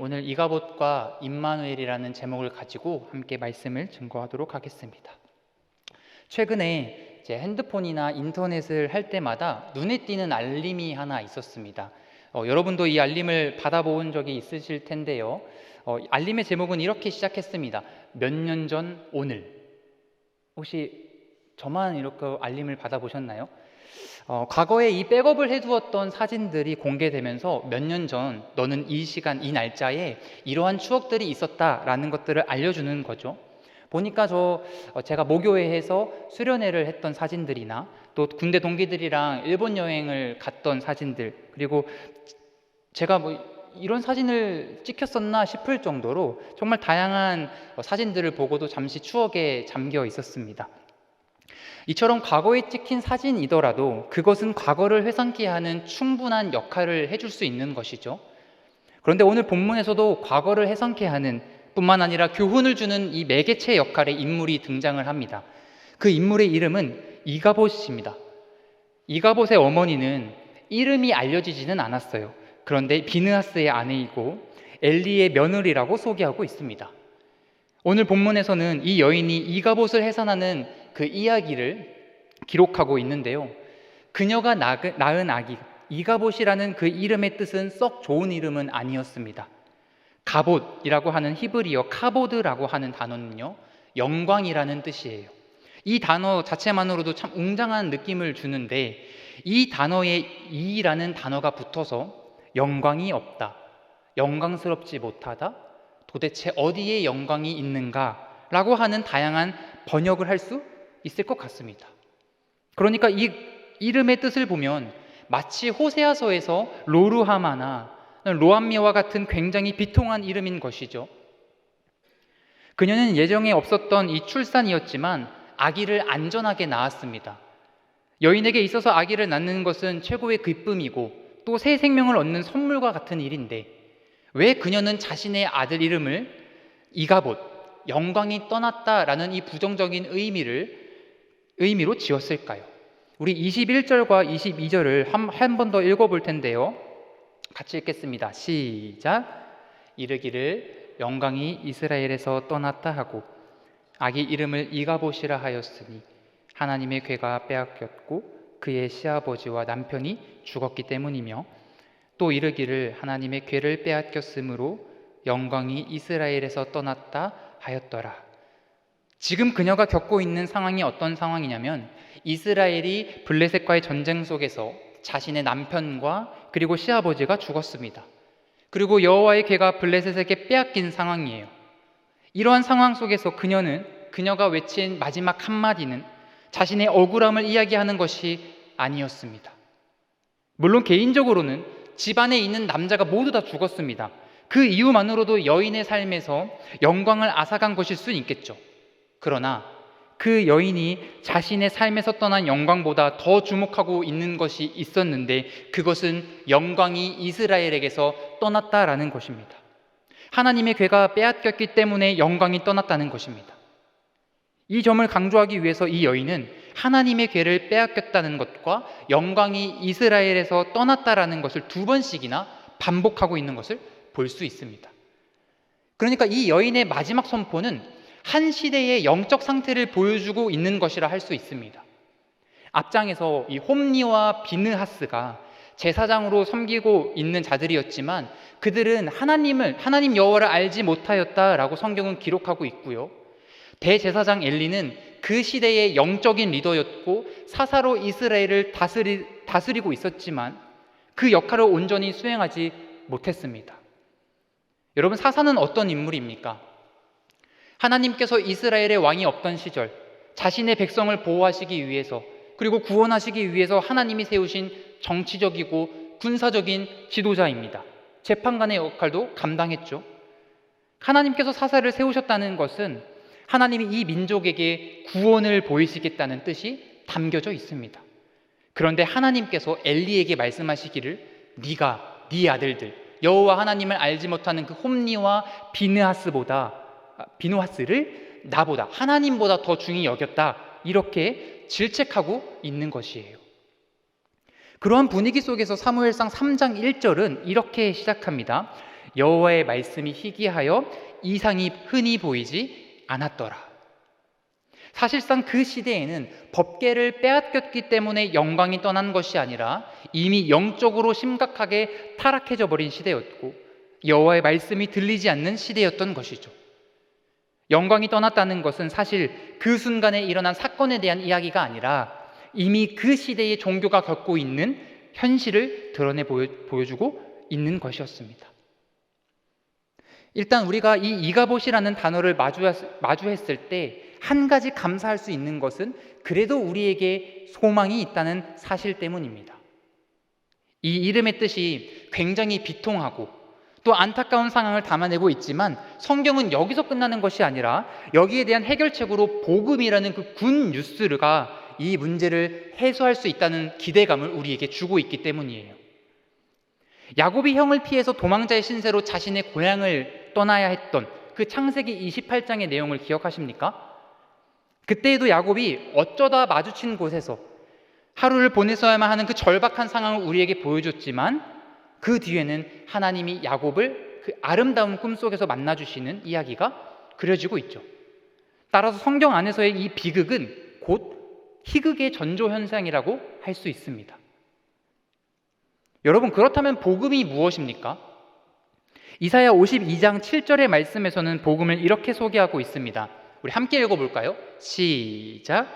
오늘 이가봇과 임마누엘이라는 제목을 가지고 함께 말씀을 증거하도록 하겠습니다. 최근에 제 핸드폰이나 인터넷을 할 때마다 눈에 띄는 알림이 하나 있었습니다. 여러분도 이 알림을 받아본 적이 있으실 텐데요. 알림의 제목은 이렇게 시작했습니다. 몇 년 전 오늘. 혹시 저만 이렇게 알림을 받아보셨나요? 과거에 이 백업을 해두었던 사진들이 공개되면서 몇 년 전 너는 이 시간 이 날짜에 이러한 추억들이 있었다라는 것들을 알려주는 거죠. 보니까 제가 모교회에서 수련회를 했던 사진들이나 또 군대 동기들이랑 일본 여행을 갔던 사진들, 그리고 제가 이런 사진을 찍혔었나 싶을 정도로 정말 다양한 사진들을 보고도 잠시 추억에 잠겨 있었습니다. 이처럼 과거에 찍힌 사진이더라도 그것은 과거를 회상케 하는 충분한 역할을 해줄 수 있는 것이죠. 그런데 오늘 본문에서도 과거를 회상케 하는 뿐만 아니라 교훈을 주는 이 매개체 역할의 인물이 등장을 합니다. 그 인물의 이름은 이가봇입니다. 이가봇의 어머니는 이름이 알려지지는 않았어요. 그런데 비느하스의 아내이고 엘리의 며느리라고 소개하고 있습니다. 오늘 본문에서는 이 여인이 이가봇을 해산하는 그 이야기를 기록하고 있는데요. 그녀가 낳은 아기 이가봇이라는 그 이름의 뜻은 썩 좋은 이름은 아니었습니다. 가봇이라고 하는 히브리어 카보드라고 하는 단어는요, 영광이라는 뜻이에요. 이 단어 자체만으로도 참 웅장한 느낌을 주는데 이 단어에 이라는 단어가 붙어서 영광이 없다, 영광스럽지 못하다, 도대체 어디에 영광이 있는가 라고 하는 다양한 번역을 할 수 있을 것 같습니다. 그러니까 이 이름의 뜻을 보면 마치 호세아서에서 로루하마나 로암미와 같은 굉장히 비통한 이름인 것이죠. 그녀는 예정에 없었던 이 출산이었지만 아기를 안전하게 낳았습니다. 여인에게 있어서 아기를 낳는 것은 최고의 기쁨이고 또 새 생명을 얻는 선물과 같은 일인데 왜 그녀는 자신의 아들 이름을 이가봇, 영광이 떠났다라는 이 부정적인 의미로 지었을까요? 우리 21절과 22절을 한 번 더 읽어볼 텐데요. 같이 읽겠습니다. 시작. 이르기를 영광이 이스라엘에서 떠났다 하고 아기 이름을 이가봇이라 하였으니 하나님의 괴가 빼앗겼고 그의 시아버지와 남편이 죽었기 때문이며 또 이르기를 하나님의 괴를 빼앗겼으므로 영광이 이스라엘에서 떠났다 하였더라. 지금 그녀가 겪고 있는 상황이 어떤 상황이냐면 이스라엘이 블레셋과의 전쟁 속에서 자신의 남편과 그리고 시아버지가 죽었습니다. 그리고 여호와의 괴가 블레셋에게 빼앗긴 상황이에요. 이러한 상황 속에서 그녀가 외친 마지막 한마디는 자신의 억울함을 이야기하는 것이 아니었습니다. 물론 개인적으로는 집안에 있는 남자가 모두 다 죽었습니다. 그 이유만으로도 여인의 삶에서 영광을 앗아간 것일 수는 있겠죠. 그러나 그 여인이 자신의 삶에서 떠난 영광보다 더 주목하고 있는 것이 있었는데 그것은 영광이 이스라엘에게서 떠났다라는 것입니다. 하나님의 괴가 빼앗겼기 때문에 영광이 떠났다는 것입니다. 이 점을 강조하기 위해서 이 여인은 하나님의 괴를 빼앗겼다는 것과 영광이 이스라엘에서 떠났다라는 것을 두 번씩이나 반복하고 있는 것을 볼 수 있습니다. 그러니까 이 여인의 마지막 선포는 한 시대의 영적 상태를 보여주고 있는 것이라 할 수 있습니다. 앞장에서 이 홈리와 비느하스가 제사장으로 섬기고 있는 자들이었지만 그들은 하나님 여호와를 알지 못하였다라고 성경은 기록하고 있고요. 대제사장 엘리는 그 시대의 영적인 리더였고 사사로 이스라엘을 다스리고 있었지만 그 역할을 온전히 수행하지 못했습니다. 여러분, 사사는 어떤 인물입니까? 하나님께서 이스라엘의 왕이 없던 시절 자신의 백성을 보호하시기 위해서 그리고 구원하시기 위해서 하나님이 세우신 정치적이고 군사적인 지도자입니다. 재판관의 역할도 감당했죠. 하나님께서 사사를 세우셨다는 것은 하나님이 이 민족에게 구원을 보이시겠다는 뜻이 담겨져 있습니다. 그런데 하나님께서 엘리에게 말씀하시기를 네가 네 아들들 여호와 하나님을 알지 못하는 그 홈리와 비느하스를 나보다 하나님보다 더 중히 여겼다 이렇게 질책하고 있는 것이에요. 그러한 분위기 속에서 사무엘상 3장 1절은 이렇게 시작합니다. 여호와의 말씀이 희귀하여 이상이 흔히 보이지 않았더라. 사실상 그 시대에는 법궤를 빼앗겼기 때문에 영광이 떠난 것이 아니라 이미 영적으로 심각하게 타락해져 버린 시대였고 여호와의 말씀이 들리지 않는 시대였던 것이죠. 영광이 떠났다는 것은 사실 그 순간에 일어난 사건에 대한 이야기가 아니라 이미 그 시대의 종교가 겪고 있는 현실을 드러내 보여주고 있는 것이었습니다. 일단 우리가 이 이가봇이라는 단어를 마주했을 때 한 가지 감사할 수 있는 것은 그래도 우리에게 소망이 있다는 사실 때문입니다. 이 이름의 뜻이 굉장히 비통하고 또 안타까운 상황을 담아내고 있지만 성경은 여기서 끝나는 것이 아니라 여기에 대한 해결책으로 복음이라는 그 굿 뉴스가 이 문제를 해소할 수 있다는 기대감을 우리에게 주고 있기 때문이에요. 야곱이 형을 피해서 도망자의 신세로 자신의 고향을 떠나야 했던 그 창세기 28장의 내용을 기억하십니까? 그때에도 야곱이 어쩌다 마주친 곳에서 하루를 보내서야만 하는 그 절박한 상황을 우리에게 보여줬지만 그 뒤에는 하나님이 야곱을 그 아름다운 꿈속에서 만나주시는 이야기가 그려지고 있죠. 따라서 성경 안에서의 이 비극은 곧 희극의 전조현상이라고 할 수 있습니다. 여러분, 그렇다면 복음이 무엇입니까? 이사야 52장 7절의 말씀에서는 복음을 이렇게 소개하고 있습니다. 우리 함께 읽어볼까요? 시작!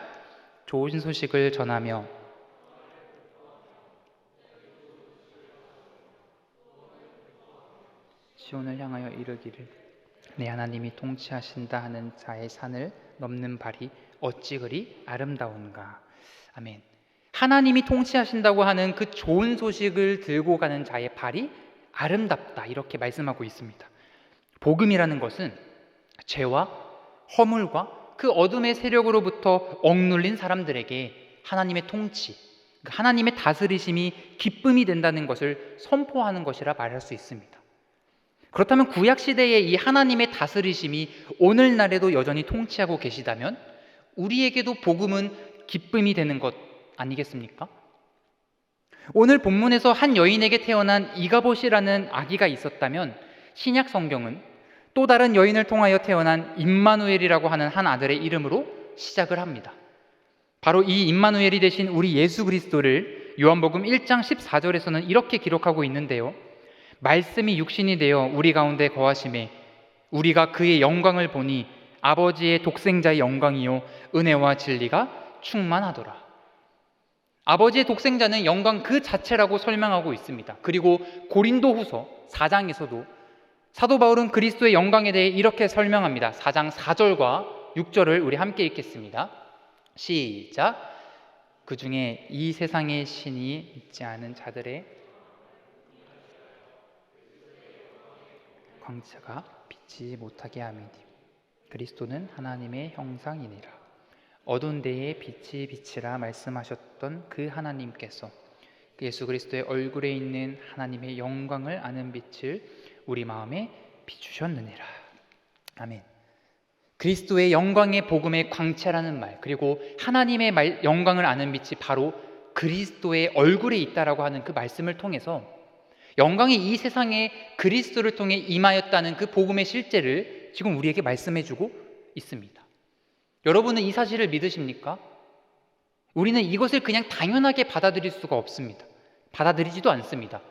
좋은 소식을 전하며 시온을 향하여 이르기를 내 하나님이 통치하신다 하는 자의 산을 넘는 발이 어찌 그리 아름다운가. 아멘. 하나님이 통치하신다고 하는 그 좋은 소식을 들고 가는 자의 발이 아름답다, 이렇게 말씀하고 있습니다. 복음이라는 것은 죄와 허물과 그 어둠의 세력으로부터 억눌린 사람들에게 하나님의 통치, 하나님의 다스리심이 기쁨이 된다는 것을 선포하는 것이라 말할 수 있습니다. 그렇다면 구약시대의 이 하나님의 다스리심이 오늘날에도 여전히 통치하고 계시다면 우리에게도 복음은 기쁨이 되는 것 아니겠습니까? 오늘 본문에서 한 여인에게 태어난 이가봇이라는 아기가 있었다면 신약 성경은 또 다른 여인을 통하여 태어난 임마누엘이라고 하는 한 아들의 이름으로 시작을 합니다. 바로 이 임마누엘이 되신 우리 예수 그리스도를 요한복음 1장 14절에서는 이렇게 기록하고 있는데요. 말씀이 육신이 되어 우리 가운데 거하심에 우리가 그의 영광을 보니 아버지의 독생자의 영광이요 은혜와 진리가 충만하더라. 아버지의 독생자는 영광 그 자체라고 설명하고 있습니다. 그리고 고린도후서 4장에서도 사도 바울은 그리스도의 영광에 대해 이렇게 설명합니다. 4장 4절과 6절을 우리 함께 읽겠습니다. 시작! 그 중에 이 세상의 신이 있지 않은 자들의 광채가 빛이 못하게 함이니 그리스도는 하나님의 형상이니라. 어두운 데에 빛이 빛이라 말씀하셨던 그 하나님께서 예수 그리스도의 얼굴에 있는 하나님의 영광을 아는 빛을 우리 마음에 비추셨느니라. 아멘. 그리스도의 영광의 복음의 광채라는 말, 그리고 하나님의 영광을 아는 빛이 바로 그리스도의 얼굴에 있다라고 하는 그 말씀을 통해서 영광이 이 세상에 그리스도를 통해 임하였다는 그 복음의 실제를 지금 우리에게 말씀해주고 있습니다. 여러분은 이 사실을 믿으십니까? 우리는 이것을 그냥 당연하게 받아들일 수가 없습니다. 받아들이지도 않습니다.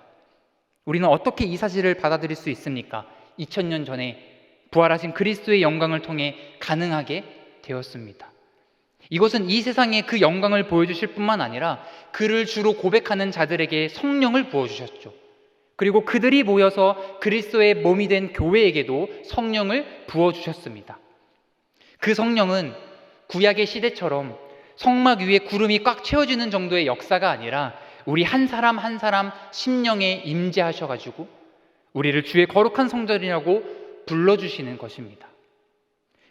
우리는 어떻게 이 사실을 받아들일 수 있습니까? 2000년 전에 부활하신 그리스도의 영광을 통해 가능하게 되었습니다. 이것은 이 세상에 그 영광을 보여주실 뿐만 아니라 그를 주로 고백하는 자들에게 성령을 부어주셨죠. 그리고 그들이 모여서 그리스도의 몸이 된 교회에게도 성령을 부어주셨습니다. 그 성령은 구약의 시대처럼 성막 위에 구름이 꽉 채워지는 정도의 역사가 아니라 우리 한 사람 한 사람 심령에 임재하셔가지고 우리를 주의 거룩한 성전이라고 불러주시는 것입니다.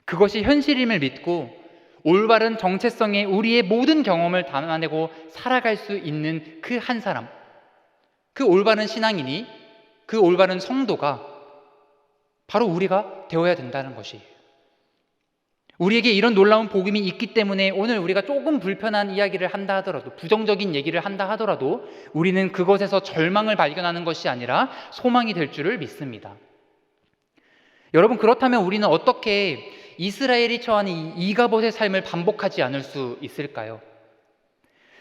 그것이 현실임을 믿고 올바른 정체성에 우리의 모든 경험을 담아내고 살아갈 수 있는 그 한 사람, 그 올바른 신앙인이, 그 올바른 성도가 바로 우리가 되어야 된다는 것이에요. 우리에게 이런 놀라운 복음이 있기 때문에 오늘 우리가 조금 불편한 이야기를 한다 하더라도, 부정적인 얘기를 한다 하더라도 우리는 그것에서 절망을 발견하는 것이 아니라 소망이 될 줄을 믿습니다. 여러분, 그렇다면 우리는 어떻게 이스라엘이 처한 이 이가봇의 삶을 반복하지 않을 수 있을까요?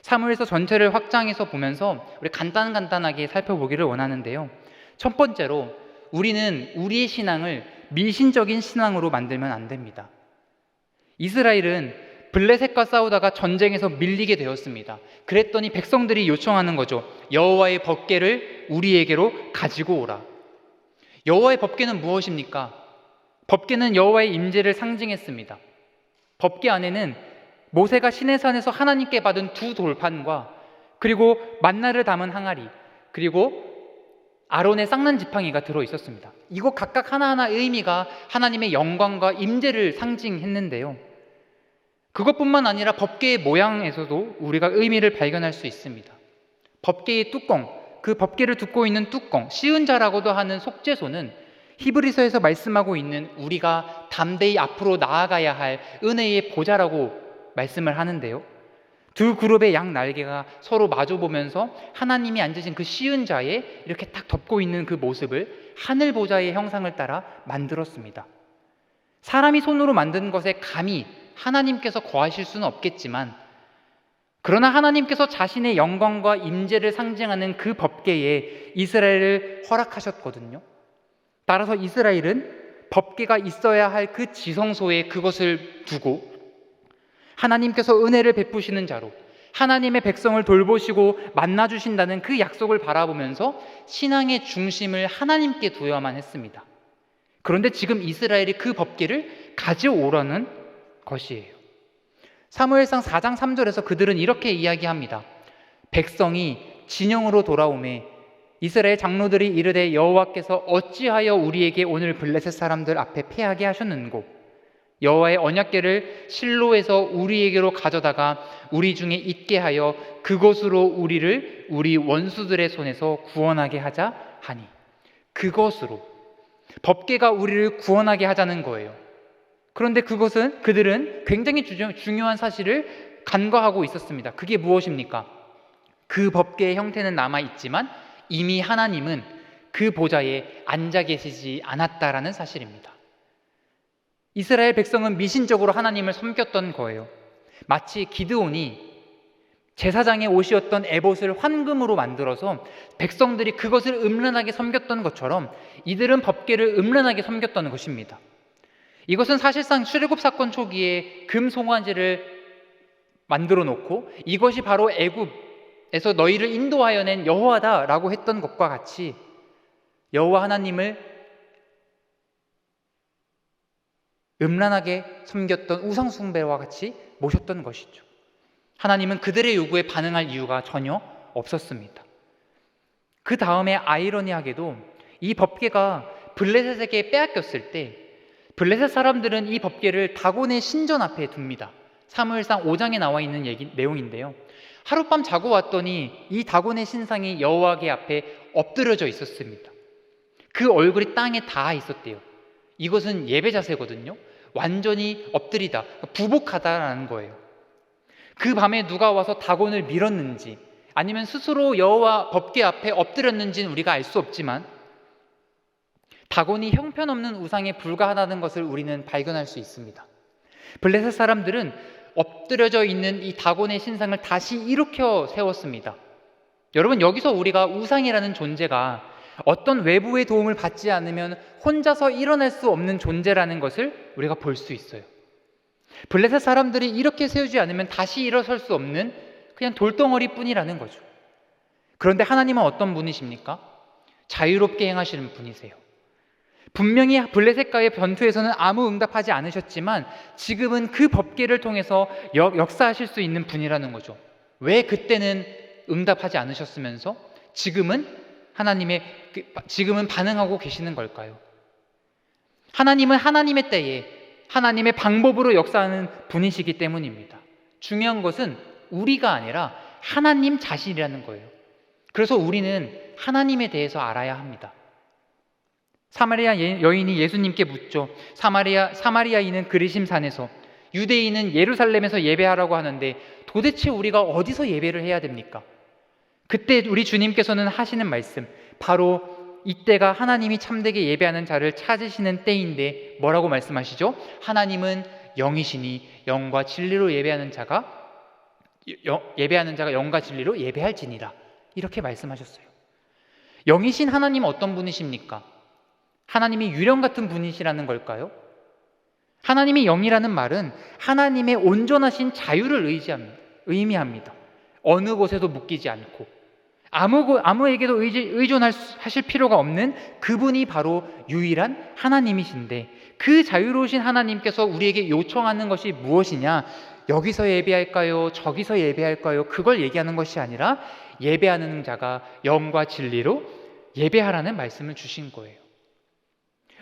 사무엘서 전체를 확장해서 보면서 우리 간단하게 살펴보기를 원하는데요. 첫 번째로, 우리는 우리의 신앙을 미신적인 신앙으로 만들면 안 됩니다. 이스라엘은 블레셋과 싸우다가 전쟁에서 밀리게 되었습니다. 그랬더니 백성들이 요청하는 거죠. 여호와의 법궤를 우리에게로 가지고 오라. 여호와의 법궤는 무엇입니까? 법궤는 여호와의 임재를 상징했습니다. 법궤 안에는 모세가 시내산에서 하나님께 받은 두 돌판과 그리고 만나를 담은 항아리, 그리고 아론의 쌍난 지팡이가 들어 있었습니다. 이거 각각 하나하나 의미가 하나님의 영광과 임재를 상징했는데요. 그것뿐만 아니라 법궤의 모양에서도 우리가 의미를 발견할 수 있습니다. 법궤의 뚜껑, 그 법궤를 덮고 있는 뚜껑, 시은자라고도 하는 속죄소는 히브리서에서 말씀하고 있는 우리가 담대히 앞으로 나아가야 할 은혜의 보좌라고 말씀을 하는데요. 두 그룹의 양 날개가 서로 마주보면서 하나님이 앉으신 그 시은자에 이렇게 딱 덮고 있는 그 모습을 하늘 보좌의 형상을 따라 만들었습니다. 사람이 손으로 만든 것에 감히 하나님께서 거하실 수는 없겠지만, 그러나 하나님께서 자신의 영광과 임재를 상징하는 그 법궤에 이스라엘을 허락하셨거든요. 따라서 이스라엘은 법궤가 있어야 할 그 지성소에 그것을 두고 하나님께서 은혜를 베푸시는 자로 하나님의 백성을 돌보시고 만나주신다는 그 약속을 바라보면서 신앙의 중심을 하나님께 두어야만 했습니다. 그런데 지금 이스라엘이 그 법궤를 가져오라는 것이에요. 사무엘상 4장 3절에서 그들은 이렇게 이야기합니다. 백성이 진영으로 돌아오매 이스라엘 장로들이 이르되 여호와께서 어찌하여 우리에게 오늘 블레셋 사람들 앞에 패하게 하셨는고 여호와의 언약궤를 실로에서 우리에게로 가져다가 우리 중에 있게 하여 그것으로 우리를 우리 원수들의 손에서 구원하게 하자 하니, 그것으로 법궤가 우리를 구원하게 하자는 거예요. 그런데 그들은 굉장히 중요한 사실을 간과하고 있었습니다. 그게 무엇입니까? 그 법궤의 형태는 남아있지만 이미 하나님은 그 보좌에 앉아 계시지 않았다라는 사실입니다. 이스라엘 백성은 미신적으로 하나님을 섬겼던 거예요. 마치 기드온이 제사장의 옷이었던 에봇을 환금으로 만들어서 백성들이 그것을 음란하게 섬겼던 것처럼 이들은 법궤를 음란하게 섬겼던 것입니다. 이것은 사실상 출애굽 사건 초기에 금 송아지를 만들어 놓고 이것이 바로 애굽에서 너희를 인도하여 낸 여호와다라고 했던 것과 같이 여호와 하나님을 음란하게 섬겼던 우상 숭배와 같이 모셨던 것이죠. 하나님은 그들의 요구에 반응할 이유가 전혀 없었습니다. 그 다음에 아이러니하게도 이 법궤가 블레셋에게 빼앗겼을 때 블레셋 사람들은 이 법궤를 다곤의 신전 앞에 둡니다. 사무엘상 5장에 나와 있는 내용인데요. 하룻밤 자고 왔더니 이 다곤의 신상이 여호와께 앞에 엎드려져 있었습니다. 그 얼굴이 땅에 닿아 있었대요. 이것은 예배 자세거든요. 완전히 엎드리다, 부복하다라는 거예요. 그 밤에 누가 와서 다곤을 밀었는지 아니면 스스로 여호와 법궤 앞에 엎드렸는지는 우리가 알 수 없지만 다곤이 형편없는 우상에 불과하다는 것을 우리는 발견할 수 있습니다. 블레셋 사람들은 엎드려져 있는 이 다곤의 신상을 다시 일으켜 세웠습니다. 여러분, 여기서 우리가 우상이라는 존재가 어떤 외부의 도움을 받지 않으면 혼자서 일어날 수 없는 존재라는 것을 우리가 볼 수 있어요. 블레셋 사람들이 이렇게 세우지 않으면 다시 일어설 수 없는 그냥 돌덩어리 뿐이라는 거죠. 그런데 하나님은 어떤 분이십니까? 자유롭게 행하시는 분이세요. 분명히 블레셋과의 전투에서는 아무 응답하지 않으셨지만 지금은 그 법궤를 통해서 역사하실 수 있는 분이라는 거죠. 왜 그때는 응답하지 않으셨으면서 지금은 반응하고 계시는 걸까요? 하나님은 하나님의 때에 하나님의 방법으로 역사하는 분이시기 때문입니다. 중요한 것은 우리가 아니라 하나님 자신이라는 거예요. 그래서 우리는 하나님에 대해서 알아야 합니다. 사마리아 여인이 예수님께 묻죠. 사마리아인은 그리심산에서 유대인은 예루살렘에서 예배하라고 하는데 도대체 우리가 어디서 예배를 해야 됩니까? 그때 우리 주님께서는 하시는 말씀, 바로 이때가 하나님이 참되게 예배하는 자를 찾으시는 때인데 뭐라고 말씀하시죠? 하나님은 영이시니 영과 진리로 예배하는 자가 영과 진리로 예배할지니라, 이렇게 말씀하셨어요. 영이신 하나님 어떤 분이십니까? 하나님이 유령 같은 분이시라는 걸까요? 하나님이 영이라는 말은 하나님의 온전하신 자유를 의미합니다. 어느 곳에도 묶이지 않고 아무에게도 의존하실 필요가 없는 그분이 바로 유일한 하나님이신데, 그 자유로우신 하나님께서 우리에게 요청하는 것이 무엇이냐? 여기서 예배할까요? 저기서 예배할까요? 그걸 얘기하는 것이 아니라 예배하는 자가 영과 진리로 예배하라는 말씀을 주신 거예요.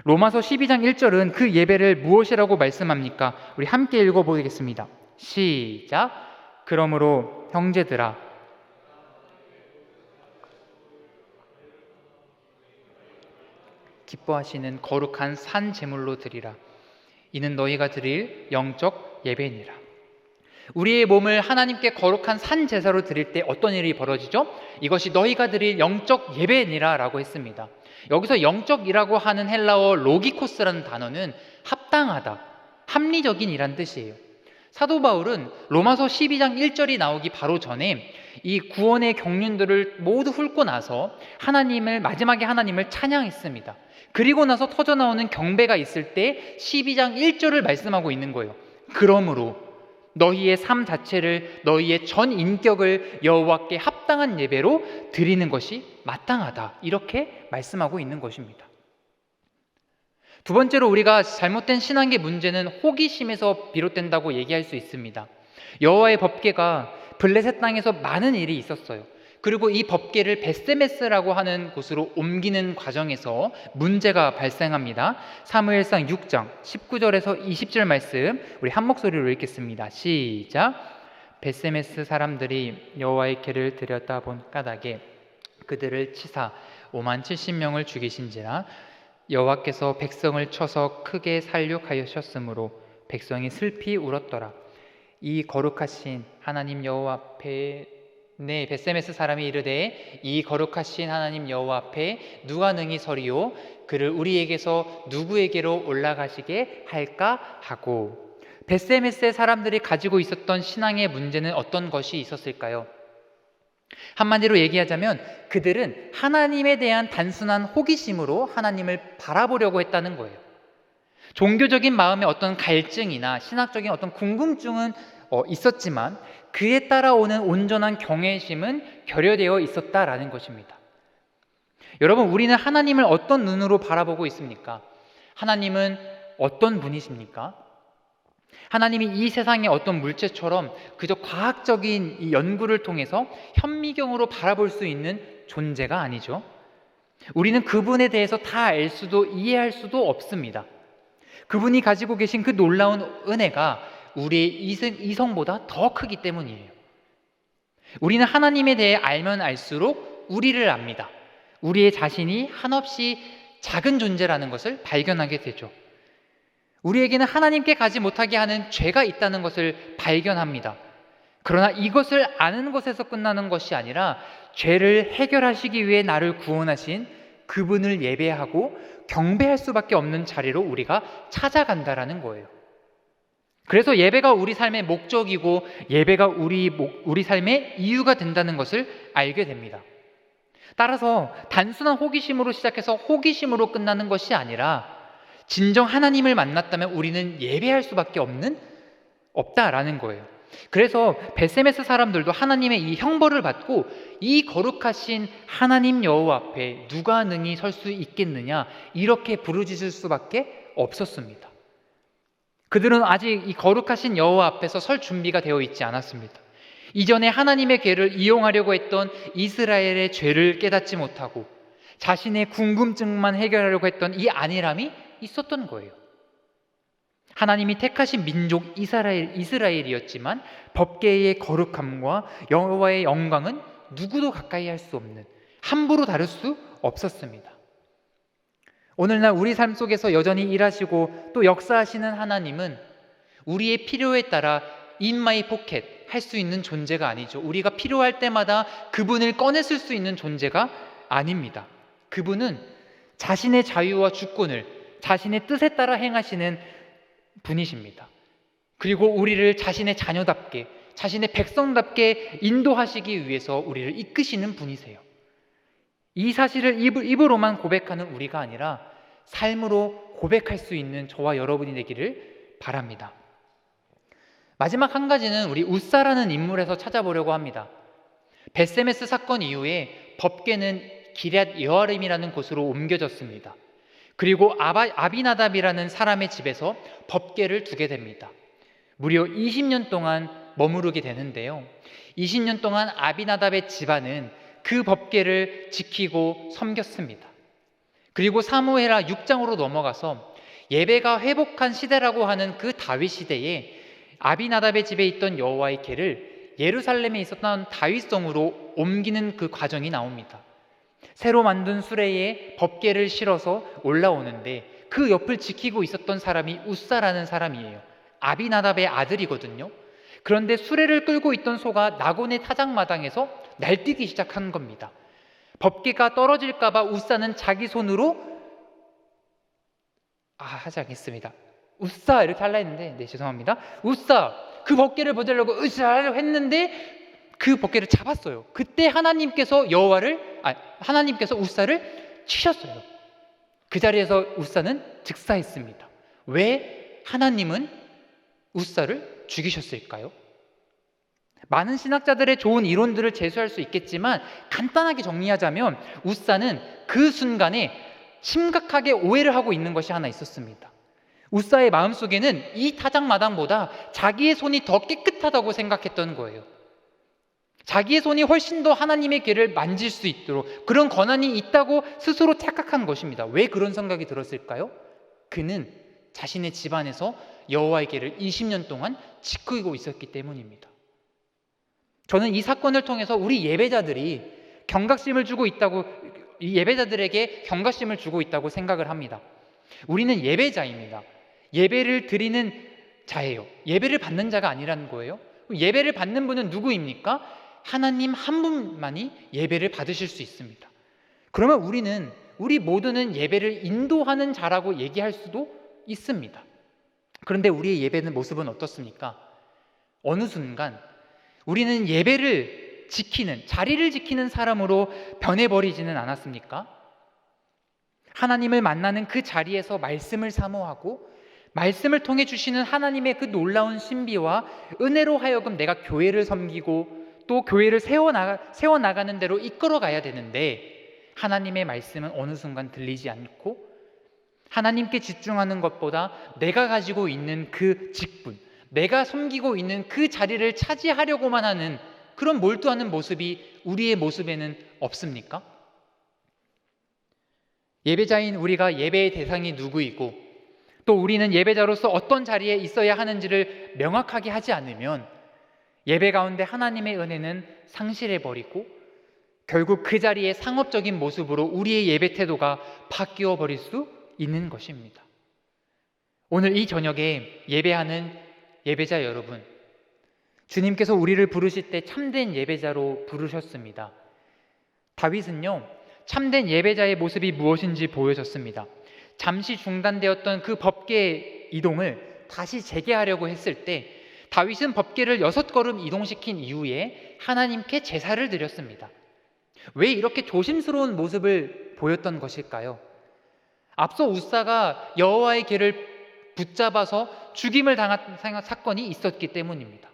로마서 12장 1절은 그 예배를 무엇이라고 말씀합니까? 우리 함께 읽어보겠습니다. 시작. 그러므로 형제들아, 기뻐하시는 거룩한 산 제물로 드리라. 이는 너희가 드릴 영적 예배니라. 우리의 몸을 하나님께 거룩한 산 제사로 드릴 때 어떤 일이 벌어지죠? 이것이 너희가 드릴 영적 예배니라 라고 했습니다. 여기서 영적이라고 하는 헬라어 로기코스라는 단어는 합당하다, 합리적인 이란 뜻이에요. 사도 바울은 로마서 12장 1절이 나오기 바로 전에 이 구원의 경륜들을 모두 훑고 나서 마지막에 하나님을 찬양했습니다. 그리고 나서 터져나오는 경배가 있을 때 12장 1절을 말씀하고 있는 거예요. 그러므로 너희의 삶 자체를, 너희의 전 인격을 여호와께 합당한 예배로 드리는 것이 마땅하다, 이렇게 말씀하고 있는 것입니다. 두 번째로 우리가 잘못된 신앙의 문제는 호기심에서 비롯된다고 얘기할 수 있습니다. 여호와의 법궤가 블레셋 땅에서 많은 일이 있었어요. 그리고 이 법궤를 벳세메스라고 하는 곳으로 옮기는 과정에서 문제가 발생합니다. 사무엘상 6장 19절에서 20절 말씀 우리 한 목소리로 읽겠습니다. 시작. 벳세메스 사람들이 여호와의 궤를 들여다 본 까닭에 그들을 치사 5만 70명을 죽이신지라. 여호와께서 백성을 쳐서 크게 살육하셨으므로 백성이 슬피 울었더라. 이 거룩하신 하나님 여호와 앞에 벳세메스 사람이 이르되 이 거룩하신 하나님 여호와 앞에 누가 능히 서리요? 그를 우리에게서 누구에게로 올라가시게 할까 하고. 벳세메스의 사람들이 가지고 있었던 신앙의 문제는 어떤 것이 있었을까요? 한마디로 얘기하자면 그들은 하나님에 대한 단순한 호기심으로 하나님을 바라보려고 했다는 거예요. 종교적인 마음의 어떤 갈증이나 신학적인 어떤 궁금증은 있었지만 그에 따라오는 온전한 경외심은 결여되어 있었다라는 것입니다. 여러분, 우리는 하나님을 어떤 눈으로 바라보고 있습니까? 하나님은 어떤 분이십니까? 하나님이 이 세상의 어떤 물체처럼 그저 과학적인 이 연구를 통해서 현미경으로 바라볼 수 있는 존재가 아니죠. 우리는 그분에 대해서 다 알 수도 이해할 수도 없습니다. 그분이 가지고 계신 그 놀라운 은혜가 우리의 이성보다 더 크기 때문이에요. 우리는 하나님에 대해 알면 알수록 우리를 압니다. 우리의 자신이 한없이 작은 존재라는 것을 발견하게 되죠. 우리에게는 하나님께 가지 못하게 하는 죄가 있다는 것을 발견합니다. 그러나 이것을 아는 것에서 끝나는 것이 아니라 죄를 해결하시기 위해 나를 구원하신 그분을 예배하고 경배할 수밖에 없는 자리로 우리가 찾아간다라는 거예요. 그래서 예배가 우리 삶의 목적이고 예배가 우리 삶의 이유가 된다는 것을 알게 됩니다. 따라서 단순한 호기심으로 시작해서 호기심으로 끝나는 것이 아니라 진정 하나님을 만났다면 우리는 예배할 수밖에 없다라는 거예요. 그래서 벳세메스 사람들도 하나님의 이 형벌을 받고 이 거룩하신 하나님 여호와 앞에 누가 능히 설 수 있겠느냐, 이렇게 부르짖을 수밖에 없었습니다. 그들은 아직 이 거룩하신 여호와 앞에서 설 준비가 되어 있지 않았습니다. 이전에 하나님의 궤를 이용하려고 했던 이스라엘의 죄를 깨닫지 못하고 자신의 궁금증만 해결하려고 했던 이 안일함이 있었던 거예요. 하나님이 택하신 민족 이스라엘이었지만 법궤의 거룩함과 여호와의 영광은 누구도 가까이 할 수 없는, 함부로 다룰 수 없었습니다. 오늘날 우리 삶 속에서 여전히 일하시고 또 역사하시는 하나님은 우리의 필요에 따라 in my pocket 할 수 있는 존재가 아니죠. 우리가 필요할 때마다 그분을 꺼냈을 수 있는 존재가 아닙니다. 그분은 자신의 자유와 주권을 자신의 뜻에 따라 행하시는 분이십니다. 그리고 우리를 자신의 자녀답게, 자신의 백성답게 인도하시기 위해서 우리를 이끄시는 분이세요. 이 사실을 입으로만 고백하는 우리가 아니라 삶으로 고백할 수 있는 저와 여러분이 되기를 바랍니다. 마지막 한 가지는 우리 웃사라는 인물에서 찾아보려고 합니다. 벳세메스 사건 이후에 법궤는 기럇 여아림이라는 곳으로 옮겨졌습니다. 그리고 아비나답이라는 사람의 집에서 법궤를 두게 됩니다. 무려 20년 동안 머무르게 되는데요. 20년 동안 아비나답의 집안은 그 법궤를 지키고 섬겼습니다. 그리고 사무엘하 6장으로 넘어가서 예배가 회복한 시대라고 하는 그 다윗 시대에 아비나답의 집에 있던 여호와의 궤를 예루살렘에 있었던 다윗성으로 옮기는 그 과정이 나옵니다. 새로 만든 수레에 법궤를 실어서 올라오는데 그 옆을 지키고 있었던 사람이 웃사라는 사람이에요. 아비나답의 아들이거든요. 그런데 수레를 끌고 있던 소가 나곤의 타작마당에서 날뛰기 시작한 겁니다. 법궤가 떨어질까 봐 웃사는 자기 손으로 하지 않겠습니다. 웃사 이렇게 하려 했는데 죄송합니다. 웃사 그 법궤를 받으려고 으쌰 했는데 그 법궤를 잡았어요. 그때 하나님께서 웃사를 치셨어요. 그 자리에서 웃사는 즉사했습니다. 왜 하나님은 웃사를 죽이셨을까요? 많은 신학자들의 좋은 이론들을 제시할 수 있겠지만 간단하게 정리하자면 웃사는 그 순간에 심각하게 오해를 하고 있는 것이 하나 있었습니다. 웃사의 마음속에는 이 타작마당보다 자기의 손이 더 깨끗하다고 생각했던 거예요. 자기의 손이 훨씬 더 하나님의 궤를 만질 수 있도록 그런 권한이 있다고 스스로 착각한 것입니다. 왜 그런 생각이 들었을까요? 그는 자신의 집안에서 여호와의 궤를 20년 동안 지키고 있었기 때문입니다. 저는 이 사건을 통해서 우리 예배자들에게 경각심을 주고 있다고 생각을 합니다. 우리는 예배자입니다. 예배를 드리는 자예요. 예배를 받는 자가 아니라는 거예요. 예배를 받는 분은 누구입니까? 하나님 한 분만이 예배를 받으실 수 있습니다. 그러면 우리 모두는 예배를 인도하는 자라고 얘기할 수도 있습니다. 그런데 우리의 예배는 모습은 어떻습니까? 어느 순간 우리는 예배를 지키는, 자리를 지키는 사람으로 변해버리지는 않았습니까? 하나님을 만나는 그 자리에서 말씀을 사모하고 말씀을 통해 주시는 하나님의 그 놀라운 신비와 은혜로 하여금 내가 교회를 섬기고 또 교회를 세워나가는 대로 이끌어가야 되는데 하나님의 말씀은 어느 순간 들리지 않고 하나님께 집중하는 것보다 내가 가지고 있는 그 직분, 내가 섬기고 있는 그 자리를 차지하려고만 하는 그런 몰두하는 모습이 우리의 모습에는 없습니까? 예배자인 우리가 예배의 대상이 누구이고 또 우리는 예배자로서 어떤 자리에 있어야 하는지를 명확하게 하지 않으면 예배 가운데 하나님의 은혜는 상실해버리고 결국 그 자리의 상업적인 모습으로 우리의 예배 태도가 바뀌어 버릴 수 있는 것입니다. 오늘 이 저녁에 예배하는 예배자 여러분, 주님께서 우리를 부르실 때 참된 예배자로 부르셨습니다. 다윗은요, 참된 예배자의 모습이 무엇인지 보여줬습니다. 잠시 중단되었던 그 법궤 이동을 다시 재개하려고 했을 때 다윗은 법궤를 6걸음 이동시킨 이후에 하나님께 제사를 드렸습니다. 왜 이렇게 조심스러운 모습을 보였던 것일까요? 앞서 웃사가 여호와의 궤를 붙잡아서 죽임을 당한 사건이 있었기 때문입니다.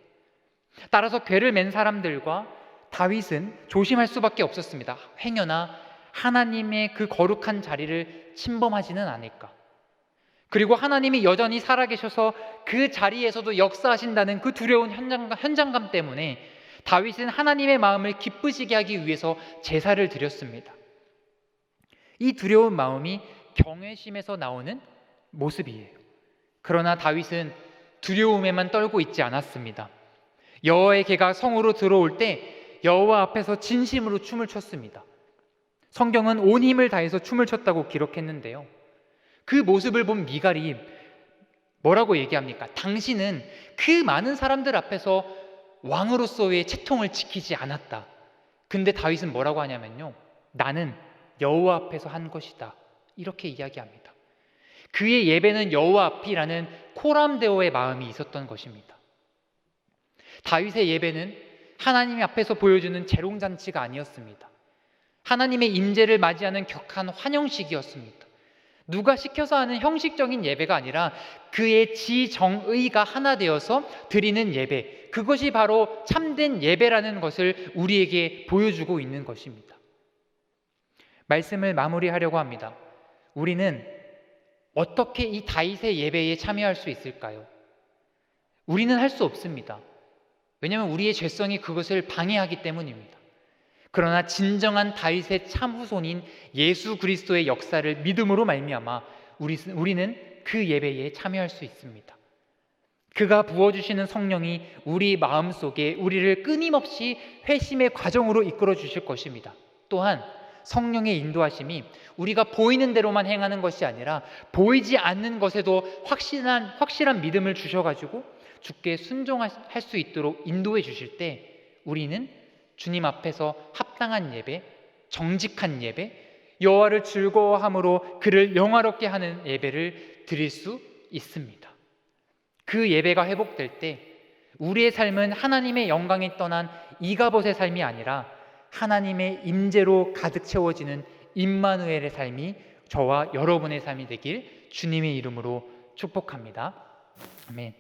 따라서 궤를 맨 사람들과 다윗은 조심할 수밖에 없었습니다. 행여나 하나님의 그 거룩한 자리를 침범하지는 않을까. 그리고 하나님이 여전히 살아계셔서 그 자리에서도 역사하신다는 그 두려운 현장감 때문에 다윗은 하나님의 마음을 기쁘시게 하기 위해서 제사를 드렸습니다. 이 두려운 마음이 경외심에서 나오는 모습이에요. 그러나 다윗은 두려움에만 떨고 있지 않았습니다. 여호와의 궤가 성으로 들어올 때 여호와 앞에서 진심으로 춤을 췄습니다. 성경은 온 힘을 다해서 춤을 췄다고 기록했는데요. 그 모습을 본 미갈이 뭐라고 얘기합니까? 당신은 그 많은 사람들 앞에서 왕으로서의 채통을 지키지 않았다. 근데 다윗은 뭐라고 하냐면요, 나는 여호와 앞에서 한 것이다, 이렇게 이야기합니다. 그의 예배는 여호와 앞이라는 코람데오의 마음이 있었던 것입니다. 다윗의 예배는 하나님 앞에서 보여주는 재롱잔치가 아니었습니다. 하나님의 임재를 맞이하는 격한 환영식이었습니다. 누가 시켜서 하는 형식적인 예배가 아니라 그의 지정의가 하나 되어서 드리는 예배, 그것이 바로 참된 예배라는 것을 우리에게 보여주고 있는 것입니다. 말씀을 마무리하려고 합니다. 우리는 어떻게 이 다윗의 예배에 참여할 수 있을까요? 우리는 할 수 없습니다. 왜냐하면 우리의 죄성이 그것을 방해하기 때문입니다. 그러나 진정한 다윗의 참 후손인 예수 그리스도의 역사를 믿음으로 말미암아 우리는 그 예배에 참여할 수 있습니다. 그가 부어주시는 성령이 우리 마음속에 우리를 끊임없이 회심의 과정으로 이끌어 주실 것입니다. 또한 성령의 인도하심이 우리가 보이는 대로만 행하는 것이 아니라 보이지 않는 것에도 확실한 믿음을 주셔가지고 주께 순종할 수 있도록 인도해 주실 때 우리는 주님 앞에서 합당한 예배, 정직한 예배, 여호와를 즐거워함으로 그를 영화롭게 하는 예배를 드릴 수 있습니다. 그 예배가 회복될 때 우리의 삶은 하나님의 영광이 떠난 이가봇의 삶이 아니라 하나님의 임재로 가득 채워지는 임마누엘의 삶이 저와 여러분의 삶이 되길 주님의 이름으로 축복합니다. 아멘.